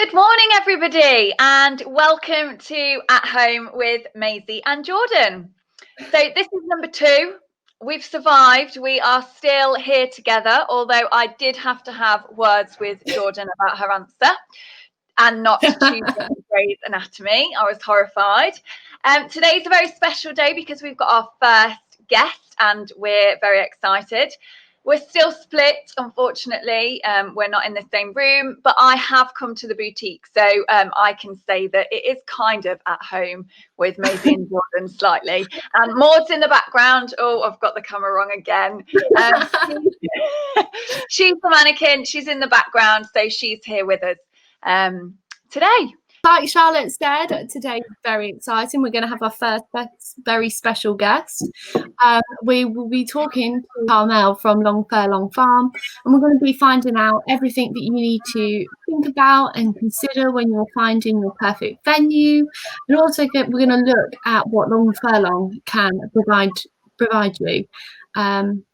Good morning, everybody, and welcome to At Home with Maisie and Jordan. So this is number 2. We've survived. We are still here together, although I did have to have words with Jordan about her answer and not choosing Grey's Anatomy. I was horrified. Today's a very special day because we've got our first guest and we're very excited. We're still split, unfortunately. We're not in the same room, but I have come to the boutique, so I can say that it is kind of at home with Maisie and Jordan slightly. And Maud's in the background. Oh, I've got the camera wrong again. She's the mannequin. She's in the background, so she's here with us today. Like Charlotte said, today is very exciting. We're going to have our first very special guest. We will be talking to Carmel from Long Furlong Farm, and we're going to be finding out everything that you need to think about and consider when you're finding your perfect venue. And also we're going to look at what Long Furlong can provide you.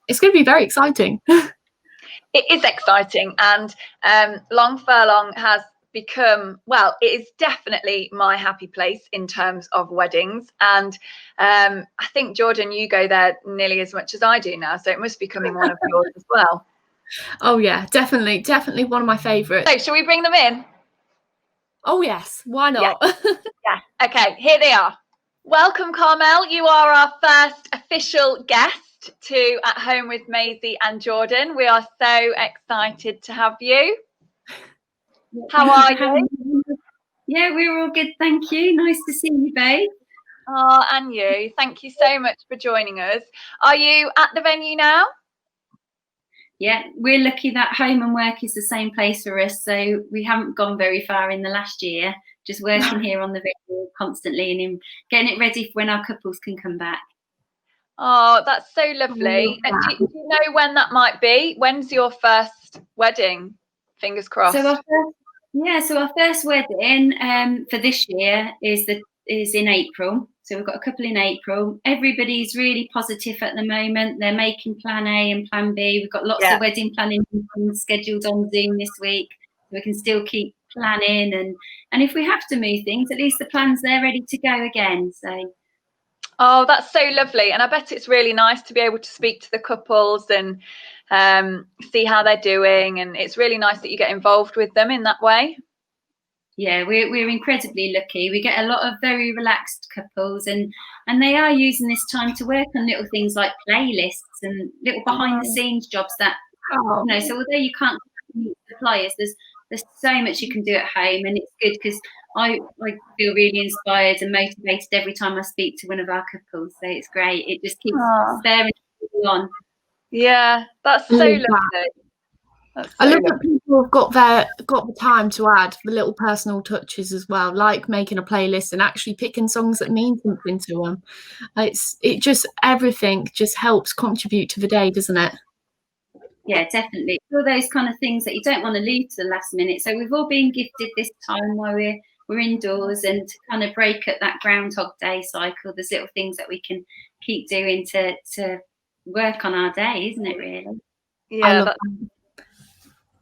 It's going to be very exciting. It is exciting, and Long Furlong has become, well, it is definitely my happy place in terms of weddings, and I think, Jordan, you go there nearly as much as I do now, so it must be becoming one of yours as well. Oh yeah, definitely one of my favourites. So shall we bring them in? Oh yes, why not? Yeah. Okay, here they are. Welcome, Carmel. You are our first official guest to At Home with Maisie and Jordan. We are so excited to have you. How are you? Yeah, we're all good, thank you. Nice to see you both. Oh, and you. Thank you so much for joining us. Are you at the venue now? Yeah, we're lucky that home and work is the same place for us, so we haven't gone very far in the last year, just working here on the venue constantly and getting it ready for when our couples can come back. Oh, that's so lovely. And do you know when that might be? When's your first wedding? Fingers crossed. So our first wedding for this year is in April. So we've got a couple in April. Everybody's really positive at the moment. They're making plan A and plan B. We've got lots of wedding planning scheduled on Zoom this week. We can still keep planning, and if we have to move things, at least the plan's there ready to go again. So. Oh, that's so lovely. And I bet it's really nice to be able to speak to the couples and see how they're doing. And it's really nice that you get involved with them in that way. Yeah, we're incredibly lucky. We get a lot of very relaxed couples, and they are using this time to work on little things like playlists and little behind the scenes jobs that, so although you can't meet suppliers, there's so much you can do at home, and it's good because I feel really inspired and motivated every time I speak to one of our couples. So it's great. It just keeps sparing people on. Yeah, that's so lovely. I love that people have got the time to add the little personal touches as well, like making a playlist and actually picking songs that mean something to them. Everything just helps contribute to the day, doesn't it? Yeah, definitely. All those kind of things that you don't want to leave to the last minute. So we've all been gifted this time while we're indoors, and to kind of break up that Groundhog Day cycle, there's little things that we can keep doing to work on our day, isn't it, really? Yeah, that's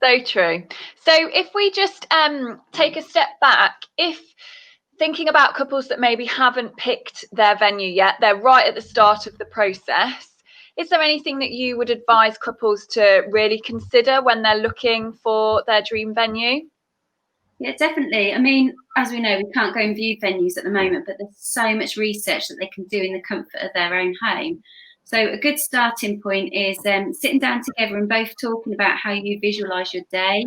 so true. So if we just take a step back, if thinking about couples that maybe haven't picked their venue yet, they're right at the start of the process, is there anything that you would advise couples to really consider when they're looking for their dream venue? Yeah, definitely. I mean, as we know, we can't go and view venues at the moment, but there's so much research that they can do in the comfort of their own home. So a good starting point is sitting down together and both talking about how you visualise your day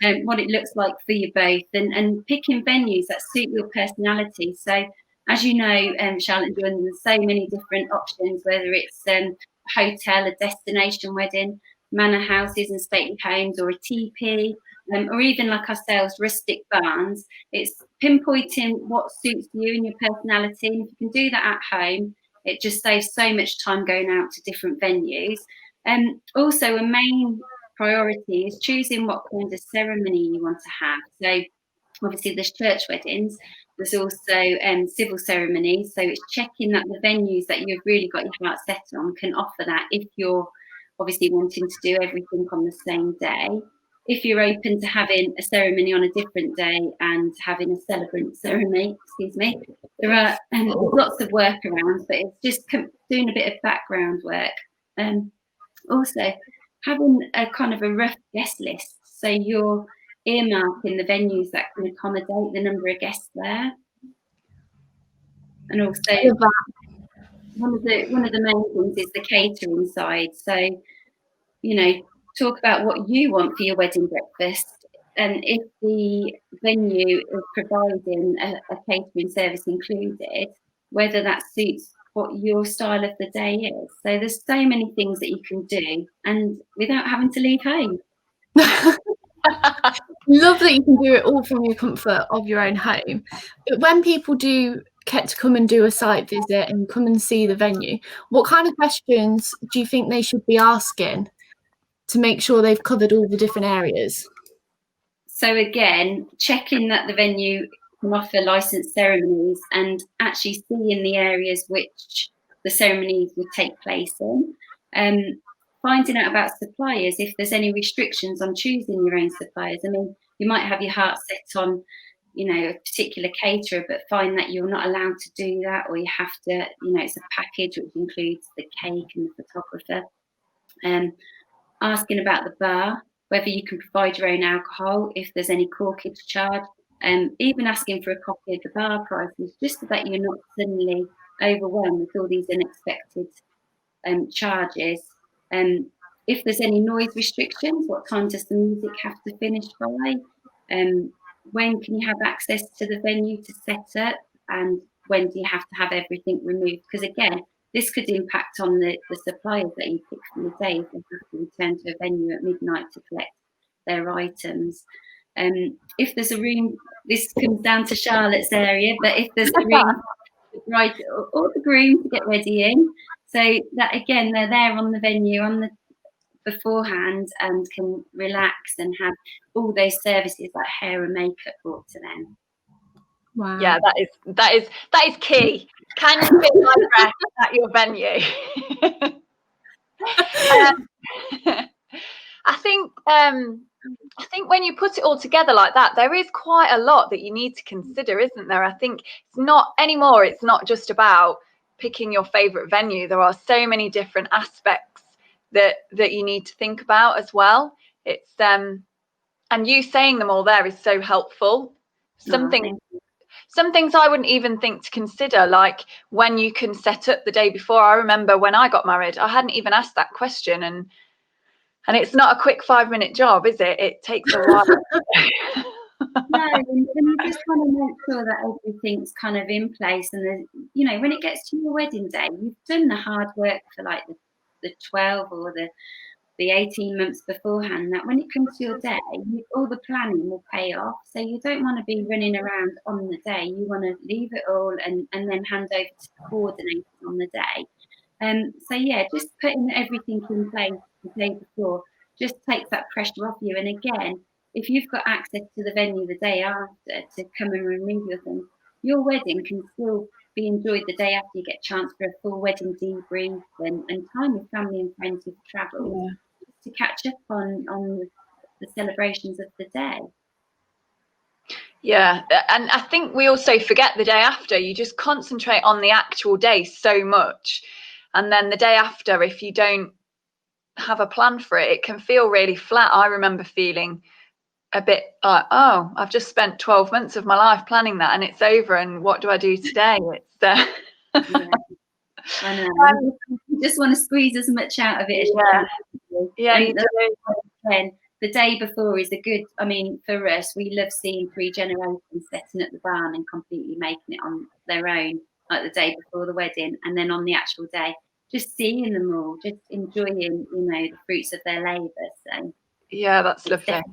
and what it looks like for you both, and picking venues that suit your personality. So as you know, Charlotte and Jordan, there's so many different options, whether it's a hotel, a destination wedding, manor houses and stately homes, or a teepee, or even like ourselves, rustic barns. It's pinpointing what suits you and your personality. And if you can do that at home, it just saves so much time going out to different venues. And also a main priority is choosing what kind of ceremony you want to have. So obviously there's church weddings, there's also civil ceremonies. So it's checking that the venues that you've really got your heart set on can offer that, if you're obviously wanting to do everything on the same day. if you're open to having a ceremony on a different day and having a celebrant ceremony, there are lots of workarounds, but it's just doing a bit of background work. Also, having a kind of a rough guest list, so you're earmarking the venues that can accommodate the number of guests there. And also, one of the main things is the catering side. So, talk about what you want for your wedding breakfast, and if the venue is providing a catering service included, whether that suits what your style of the day is. So there's so many things that you can do, and without having to leave home. Love that you can do it all from your comfort of your own home. But when people do get to come and do a site visit and come and see the venue, what kind of questions do you think they should be asking to make sure they've covered all the different areas? So again, checking that the venue can offer licensed ceremonies and actually seeing the areas which the ceremonies would take place in. Finding out about suppliers, if there's any restrictions on choosing your own suppliers. I mean, you might have your heart set on, a particular caterer, but find that you're not allowed to do that, or you have to, it's a package which includes the cake and the photographer. Asking about the bar, whether you can provide your own alcohol, if there's any corkage charge, even asking for a copy of the bar prices, just so that you're not suddenly overwhelmed with all these unexpected charges. If there's any noise restrictions, what time does the music have to finish by? When can you have access to the venue to set up? And when do you have to have everything removed? Because again, this could impact on the suppliers that you pick for the day if they have to return to a venue at midnight to collect their items. If there's a room, this comes down to Charlotte's area, but if there's a room for the bride or the groom to get ready in, so that again, they're there on the venue beforehand and can relax and have all those services like hair and makeup brought to them. Wow. Yeah, that is key. Can you fit my dress at your venue? I think when you put it all together like that, there is quite a lot that you need to consider, isn't there? I think it's not anymore. It's not just about picking your favorite venue. There are so many different aspects that you need to think about as well. It's and you saying them all there is so helpful. Some things I wouldn't even think to consider, like when you can set up the day before. I remember when I got married, I hadn't even asked that question, and it's not a quick 5-minute job, is it? It takes a while. No, and you just want to make sure that everything's kind of in place, and when it gets to your wedding day, you've done the hard work for like the 12 or the 18 months beforehand, that when it comes to your day, all the planning will pay off. So you don't want to be running around on the day. You want to leave it all and then hand over to the coordinator on the day. So yeah, just putting everything in place the day before just takes that pressure off you. And again, if you've got access to the venue the day after to come and remove your things, your wedding can still be enjoyed the day after. You get a chance for a full wedding debrief and time with family and friends who've travelled to catch up on the celebrations of the day. Yeah, and I think we also forget the day after. You just concentrate on the actual day so much, and then the day after, if you don't have a plan for it, it can feel really flat. I remember feeling a bit like, oh, I've just spent 12 months of my life planning that and it's over, and what do I do today? It's yeah, I know. You just want to squeeze as much out of it as you can. Yeah, you do. The day before is for us, we love seeing 3 generations setting at the barn and completely making it on their own, like the day before the wedding, and then on the actual day, just seeing them all, just enjoying, the fruits of their labour. So yeah, that's lovely. I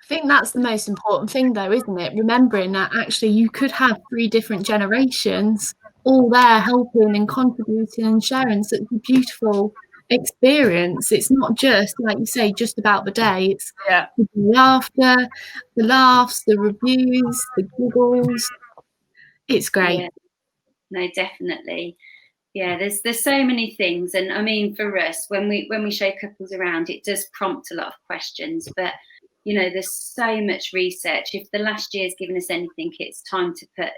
think that's the most important thing, though, isn't it? Remembering that actually you could have 3 different generations all there helping and contributing and sharing such a beautiful experience. It's not just, like you say, just about the day. It's the laughter, the laughs, the reviews, the giggles. It's great. Yeah. No, definitely. Yeah, there's so many things, and I mean, for us, when we show couples around, it does prompt a lot of questions, but there's so much research. If the last year's given us anything, it's time to put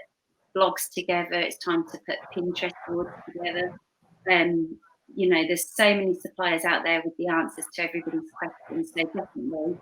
blogs together. It's time to put Pinterest boards together. There's so many suppliers out there with the answers to everybody's questions. So definitely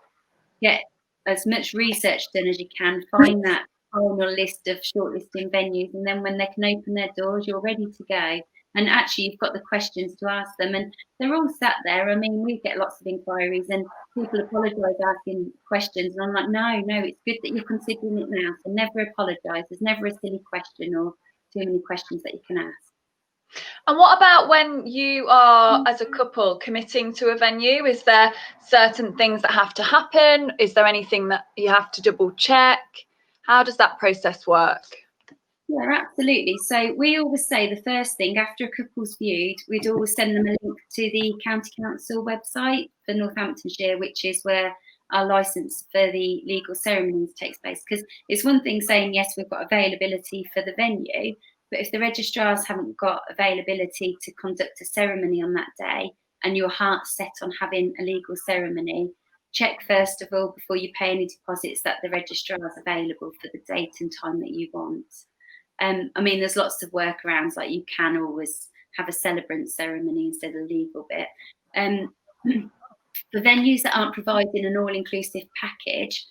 get as much research done as you can. Find that final list of shortlisting venues, and then when they can open their doors, you're ready to go. And actually, you've got the questions to ask them, and they're all sat there. I mean, we get lots of inquiries, and people apologise asking questions, and I'm like, no, it's good that you're considering it now. So never apologise. There's never a silly question or too many questions that you can ask. And what about when you are, as a couple, committing to a venue? Is there certain things that have to happen? Is there anything that you have to double check? How does that process work? Yeah, absolutely. So we always say the first thing after a couple's viewed, we'd always send them a link to the County Council website for Northamptonshire, which is where our licence for the legal ceremonies takes place. Because it's one thing saying, yes, we've got availability for the venue, but if the registrars haven't got availability to conduct a ceremony on that day and your heart's set on having a legal ceremony, check first of all before you pay any deposits that the registrar is available for the date and time that you want. I mean, there's lots of workarounds, like you can always have a celebrant ceremony instead of a legal bit. For venues that aren't providing an all-inclusive package,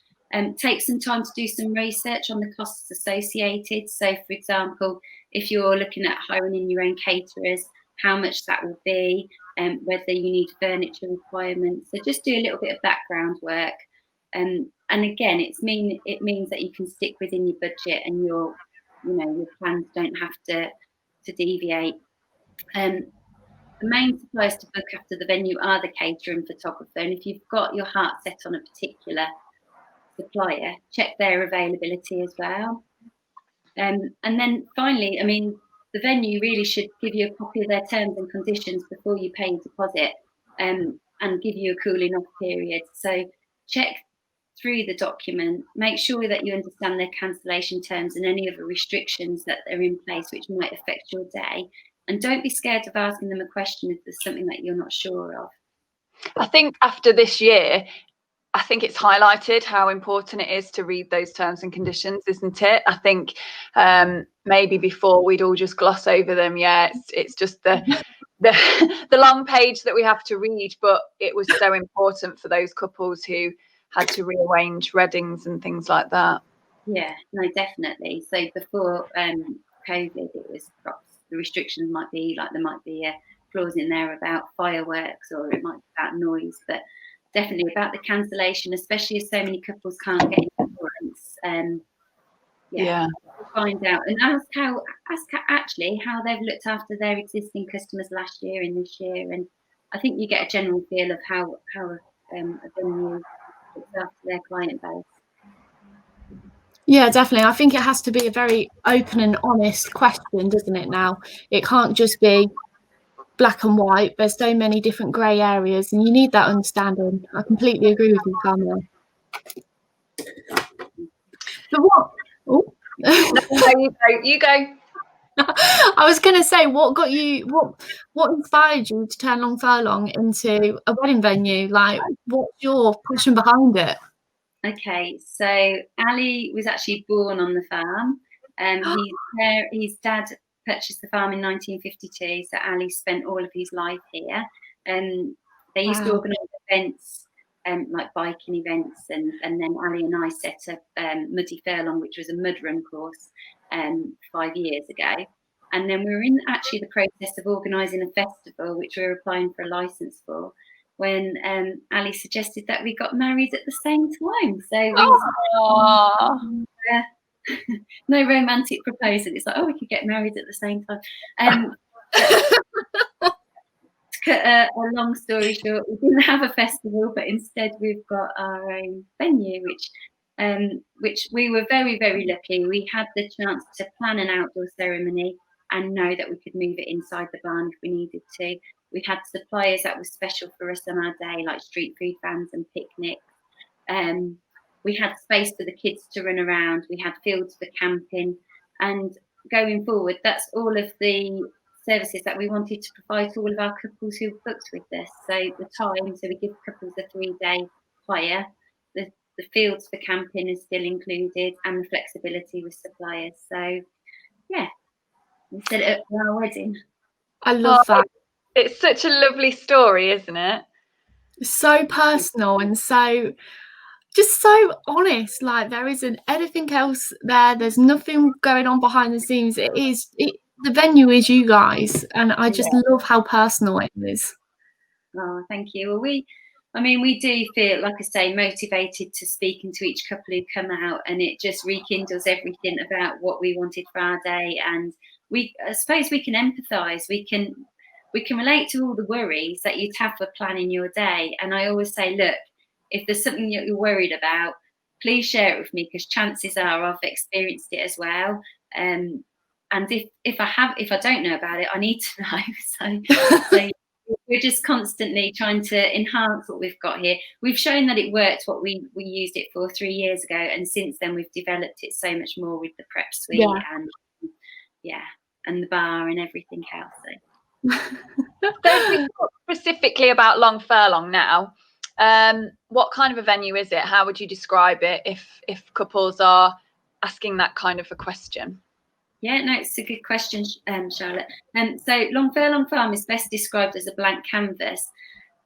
take some time to do some research on the costs associated. So, for example, if you're looking at hiring in your own caterers, how much that will be, whether you need furniture requirements. So just do a little bit of background work. And again, it means that you can stick within your budget and your plans don't have to deviate. The main suppliers to book after the venue are the caterer and photographer. And if you've got your heart set on a particular supplier, check their availability as well. And then finally, I mean, the venue really should give you a copy of their terms and conditions before you pay a deposit, and give you a cooling off period. So check through the document, make sure that you understand their cancellation terms and any other restrictions that are in place which might affect your day. And don't be scared of asking them a question if there's something that you're not sure of. I think after this year, I think it's highlighted how important it is to read those terms and conditions, isn't it? I think maybe before we'd all just gloss over them. Yeah, it's just the long page that we have to read, but it was so important for those couples who had to rearrange weddings and things like that. Yeah, no, definitely. So before COVID, it was the restrictions might be like there might be a clause in there about fireworks, or it might be about noise, but definitely about the cancellation, especially as so many couples can't get insurance. Find out and ask actually how they've looked after their existing customers last year and this year, and I think you get a general feel of how a venue looks after their client base. Yeah, definitely. I think it has to be a very open and honest question, doesn't it now? It can't just be black and white. There's so many different grey areas, and you need that understanding. I completely agree with you, Carmel. So what? Oh. No, you go. I was going to say, what got you? What inspired you to turn Long Furlong into a wedding venue? Like, what's your passion behind it? Okay, so Ali was actually born on the farm. His dad purchased the farm in 1952, so Ali spent all of his life here. They used to organise events, like biking events, and then Ali and I set up Muddy Furlong, which was a mud run course 5 years ago. And then we were in actually the process of organising a festival, which we were applying for a licence for, when Ali suggested that we got married at the same time. So no romantic proposal. It's like, we could get married at the same time. To cut a long story short, we didn't have a festival, but instead we've got our own venue, which we were very, very lucky. We had the chance to plan an outdoor ceremony and know that we could move it inside the barn if we needed to. We had suppliers that were special for us on our day, like street food vans and picnics. We had space for the kids to run around. We had fields for camping. And going forward, that's all of the services that we wanted to provide to all of our couples who booked with us. So the time, so we give couples a 3-day hire. The the fields for camping is still included, and the flexibility with suppliers. So yeah, we set it up for our wedding. I love that. It's such a lovely story, isn't it? So personal and so honest. Like, there isn't anything else there. There's nothing going on behind the scenes. The venue is you guys, and I just love how personal it is. Oh, thank you. Well, we do feel, like I say, motivated to speaking to each couple who come out, and it just rekindles everything about what we wanted for our day. And I suppose we can empathise. We can relate to all the worries that you'd have for planning your day. And I always say, look, if there's something that you're worried about, please share it with me, because chances are I've experienced it as well. And if I don't know about it, I need to know. So we're just constantly trying to enhance what we've got here. We've shown that it worked, what we used it for 3 years ago, and since then we've developed it so much more with the prep suite and the bar and everything else. So if we talk specifically about Long Furlong now, what kind of a venue is it? How would you describe it if couples are asking that kind of a question? Yeah, no, it's a good question, Charlotte. So Long Furlong Farm is best described as a blank canvas.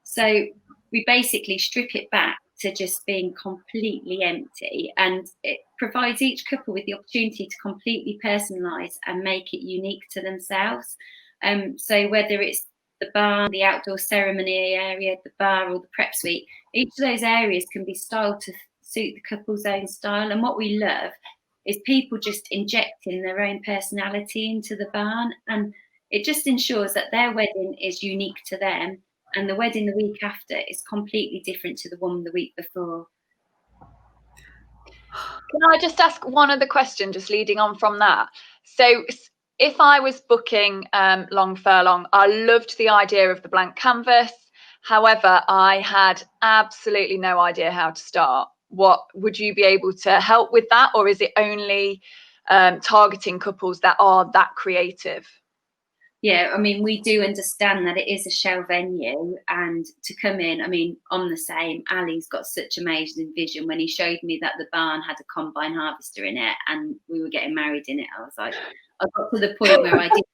So we basically strip it back to just being completely empty, and it provides each couple with the opportunity to completely personalise and make it unique to themselves. So whether it's the barn, the outdoor ceremony area, the bar, or the prep suite, each of those areas can be styled to suit the couple's own style. And what we love is people just injecting their own personality into the barn, and it just ensures that their wedding is unique to them, and the wedding the week after is completely different to the one the week before. Can I just ask one other question, just leading on from that? So if I was booking Long Furlong, I loved the idea of the blank canvas. However, I had absolutely no idea how to start. What would you be able to help with that, or is it only targeting couples that are that creative? Yeah, I mean, we do understand that it is a shell venue, and to come in, I mean, on the same, Ali's got such amazing vision. When he showed me that the barn had a combine harvester in it and we were getting married in it, I was like, I got to the point where I did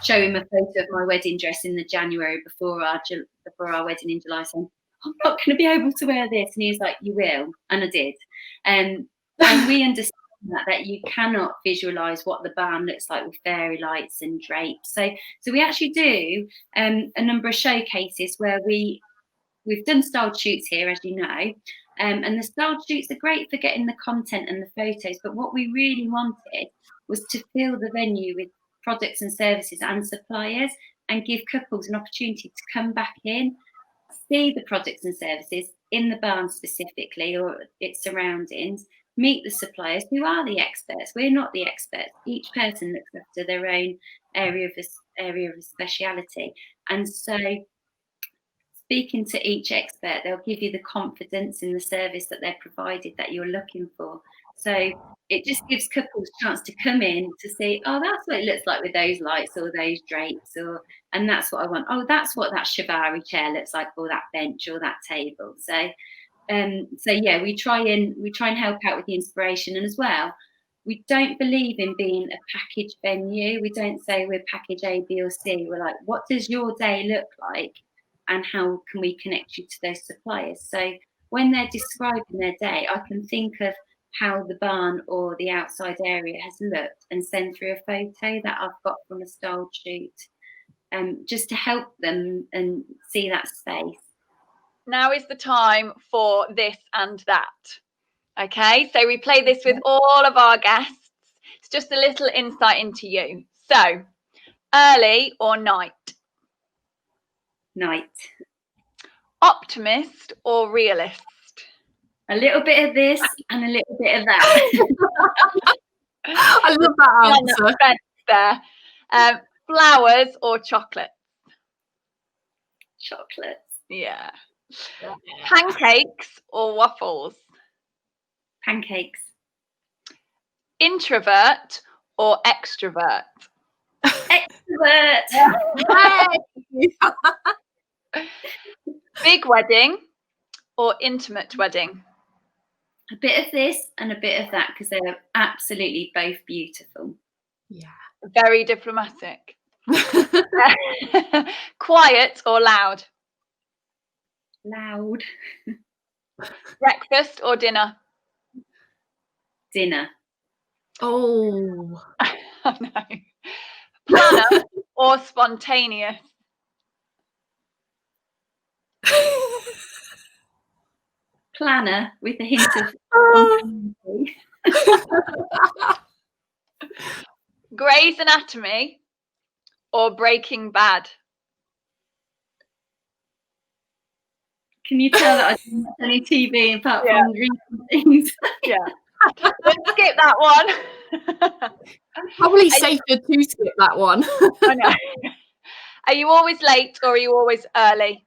show him a photo of my wedding dress in the January before our wedding in July, saying, I'm not going to be able to wear this. And he was like, you will. And I did. And we understand that you cannot visualize what the barn looks like with fairy lights and drapes. So we actually do a number of showcases where we've done styled shoots here, as you know, and the styled shoots are great for getting the content and the photos. But what we really wanted was to fill the venue with products and services and suppliers, and give couples an opportunity to come back in, see the products and services in the barn specifically or its surroundings, meet the suppliers who are the experts. We're not the experts. Each person looks after their own area of speciality. And so speaking to each expert, they'll give you the confidence in the service that they're provided that you're looking for. So it just gives couples a chance to come in to see, oh, that's what it looks like with those lights or those drapes, and that's what I want. Oh, that's what that Shivari chair looks like, or that bench or that table. So yeah, we try and help out with the inspiration. And as well, we don't believe in being a package venue. We don't say we're package A, B, or C. We're like, what does your day look like, and how can we connect you to those suppliers? So when they're describing their day, I can think of how the barn or the outside area has looked and send through a photo that I've got from a styled shoot, just to help them and see that space. Now is the time for this and that. Okay, so we play this with all of our guests. It's just a little insight into you. So, early or night? Night. Optimist or realist? A little bit of this and a little bit of that. I love that answer. There. Flowers or chocolate? Chocolate. Yeah. Pancakes or waffles? Pancakes. Introvert or extrovert? Extrovert. Big wedding or intimate wedding? a bit of this and a bit of that, because they're absolutely both beautiful. Yeah. Very diplomatic. Quiet or loud? Loud. Breakfast or dinner? Dinner. Oh. Oh, no. Planner or spontaneous? Planner with a hint of Grey's Anatomy or Breaking Bad? Can you tell that I don't watch any TV apart Yeah. from recent things? Yeah. Let's skip that one. Probably safer to skip that one. I know. Are you always late or are you always early?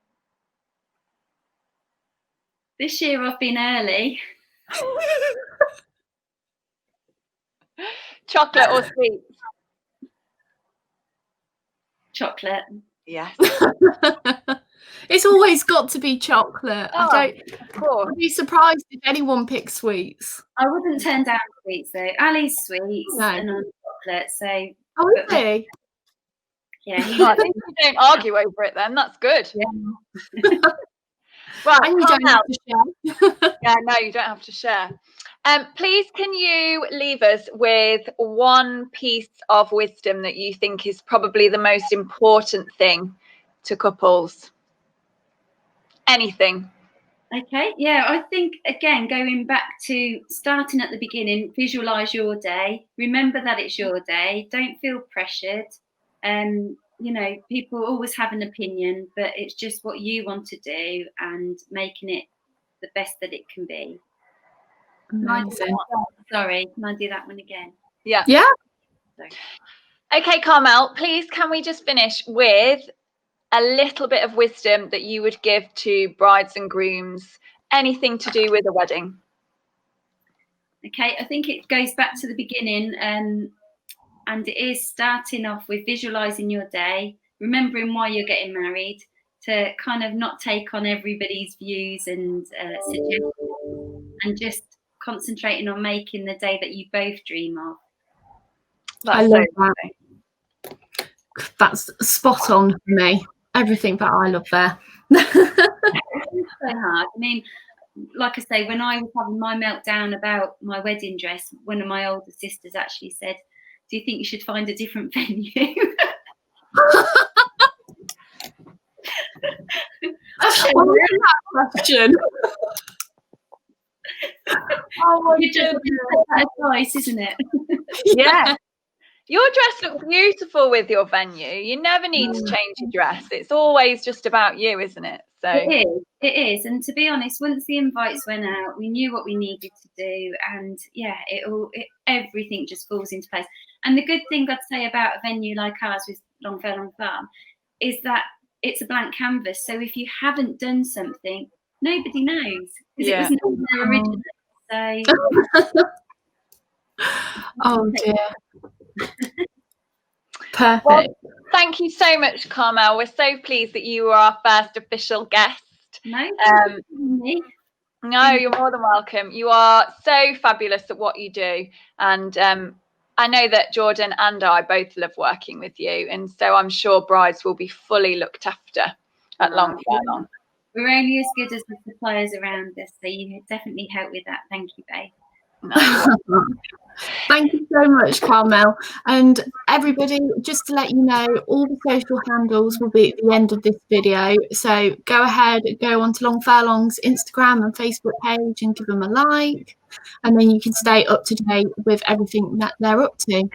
This year I've been early. Chocolate or sweets? Chocolate. Yes. It's always got to be chocolate. Oh, of course. I'd be surprised if anyone picks sweets. I wouldn't turn down sweets though. Ali's sweets No. and I'm chocolate. So Oh, is he? yeah, I think you don't argue over it then. That's good. Yeah. Right, And you don't have to share. Yeah, no, you don't have to share. Please, can you leave us with one piece of wisdom that you think is probably the most important thing to couples? Anything. Okay, yeah, I think again, going back to starting at the beginning, visualize your day. Remember that it's your day. Don't feel pressured. You know, people always have an opinion, but it's just what you want to do and making it the best that it can be. Amazing. Sorry, can I do that one again? Yeah. Yeah. Okay, Carmel, please can we just finish with a little bit of wisdom that you would give to brides and grooms, anything to do with a wedding? Okay, I think it goes back to the beginning, and it is starting off with visualizing your day, remembering why you're getting married, to kind of not take on everybody's views and suggestions, and just concentrating on making the day that you both dream of. I love that. That's spot on for me. Everything that I love there. It's so hard. I mean, like I say, when I was having my meltdown about my wedding dress, one of my older sisters actually said, "Do you think you should find a different venue?" That question. Oh my goodness. Advice, isn't it? Yeah. Your dress looks beautiful with your venue. You never need to change your dress. It's always just about you, isn't it? So it is. And to be honest, once the invites went out, we knew what we needed to do, and yeah, everything just falls into place. And the good thing I'd say about a venue like ours with Long Furlong Farm is that it's a blank canvas. So if you haven't done something, nobody knows, because it was never there originally. So oh dear. Perfect. Well, thank you so much, Carmel. We're so pleased that you were our first official guest. No, no, you're more than welcome. You are so fabulous at what you do, and I know that Jordan and I both love working with you, and so I'm sure brides will be fully looked after at Long Furlong. We're only as good as the suppliers around us, so you definitely help with that. Thank you, babe. Thank you so much, Carmel. And everybody, just to let you know, all the social handles will be at the end of this video. So go ahead, go onto Long Furlong's Instagram and Facebook page and give them a like. And then you can stay up to date with everything that they're up to.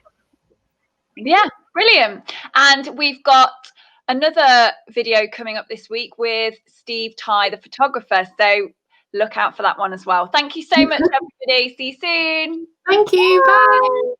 Yeah, brilliant. And we've got another video coming up this week with Steve Ty, the photographer. So look out for that one as well. Thank you so much, everybody. See you soon. Thank you. Bye.